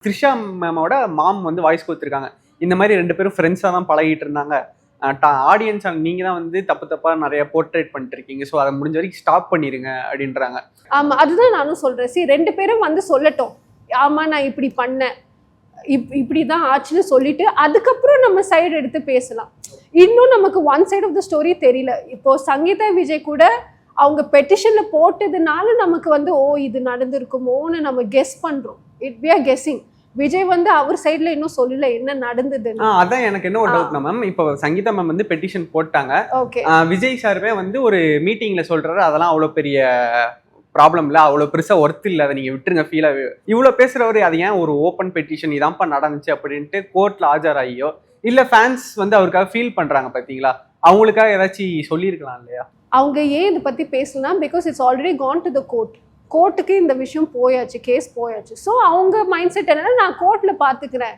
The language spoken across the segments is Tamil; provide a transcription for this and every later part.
த்ரிஷா மேமோட மாம் வந்து வாய்ஸ் கொடுத்துருக்காங்க. இந்த மாதிரி 2 பேரும் ஃப்ரெண்ட்ஸாக தான் பழகிட்டு இருந்தாங்க. ஆடியன்ஸ் நீங்க தான் வந்து தப்பு தப்பா நிறைய போர்ட்ரேட் பண்ணிட்டு இருக்கீங்க. ஸோ அதை முடிஞ்ச வரைக்கும் ஸ்டாப் பண்ணிருங்க அப்படின்றாங்க. ஆமா, அதுதான் நானும் சொல்றேன். 2 பேரும் வந்து சொல்லட்டும், ஆமா நான் இப்படி பண்ணேன், இப்படிதான் ஆச்சுன்னு சொல்லிட்டு அதுக்கப்புறம் நம்ம சைடு எடுத்து பேசலாம். இன்னும் நமக்கு one side of the story தெரியல. இப்போ சங்கீதா விஜய் கூட அவங்க பெட்டிஷன்ல போட்டதுனால நமக்கு வந்து ஓ இது நடந்திருக்குமோன்னு நம்ம கெஸ் பண்றோம். We are guessing. விஜய் வந்து அவர் சைடுல இன்னும் சொல்லல என்ன நடந்தது. அதான் எனக்கு என்ன ஒரு டவுட்னா மேம், இப்போ சங்கீதா மேம் வந்து பெட்டிஷன் போட்டாங்க. ஓகே, விஜய் சார்வே வந்து ஒரு மீட்டிங்ல சொல்றாரு அதெல்லாம் அவ்வளவு பெரிய ப்ராப்ளம் இல்லை, அவ்வளோ பெருசாக ஒர்த் இல்லை, அதை நீங்கள் விட்டுருங்க ஃபீலாக. இவ்வளோ பேசுகிறவர் அது ஏன் ஒரு ஓப்பன் பெட்டிஷன் இதான்ப்பா நடந்துச்சு அப்படின்ட்டு கோர்ட்டில் ஆஜராகியோ இல்லை ஃபேன்ஸ் வந்து அவருக்காக ஃபீல் பண்ணுறாங்க பார்த்தீங்களா, அவங்களுக்காக ஏதாச்சும் சொல்லியிருக்கலாம் இல்லையா? அவங்க ஏன் இதை பற்றி பேசலாம், because it's already Khan to the court. கோர்ட்டுக்கு இந்த விஷயம் போயாச்சு, கேஸ் போயாச்சு. ஸோ அவங்க மைண்ட் செட் என்னன்னா நான் கோர்ட்டில் பார்த்துக்கிறேன்,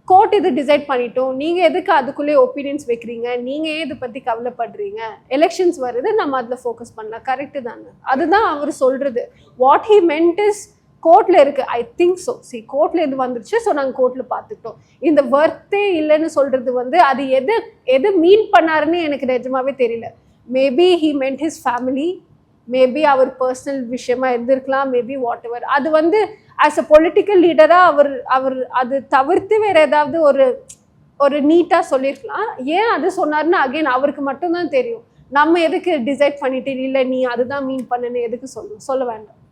கோர்ட் இது டிசைட் பண்ணிட்டோம், நீங்கள் எதுக்கு அதுக்குள்ளே ஒப்பீனியன்ஸ் வைக்கிறீங்க, நீங்கள் ஏன் இதை பற்றி கவலைப்படுறீங்க, எலெக்ஷன்ஸ் வருது நம்ம அதில் ஃபோக்கஸ் பண்ணலாம், கரெக்டு தானே. அதுதான் அவர் சொல்கிறது. வாட் ஹி மென்ட் இஸ் கோர்ட்டில் இருக்குது, ஐ திங்க் ஸோ. கோர்ட்டில் இது வந்துருச்சு, ஸோ நாங்கள் கோர்ட்டில் பார்த்துக்கிட்டோம். இந்த வர்த்தே இல்லைன்னு சொல்கிறது வந்து அது எது மீன் பண்ணாருன்னு எனக்கு நிஜமாவே தெரியல. Maybe he meant his family, maybe அவர் பர்சனல் விஷயமா இருந்திருக்கலாம், மேபி வாட் எவர். அது வந்து ஆஸ் அ பொலிட்டிக்கல் லீடராக அவர் அது தவிர்த்து வேற ஏதாவது ஒரு நீட்டாக சொல்லியிருக்கலாம். ஏன் அது சொன்னார்னு அகைன் அவருக்கு மட்டும்தான் தெரியும். நம்ம எதுக்கு டிசைட் பண்ணிட்டு இல்லை நீ அதுதான் மீன் பண்ணுன்னு எதுக்கு சொல்ல வேண்டாம்.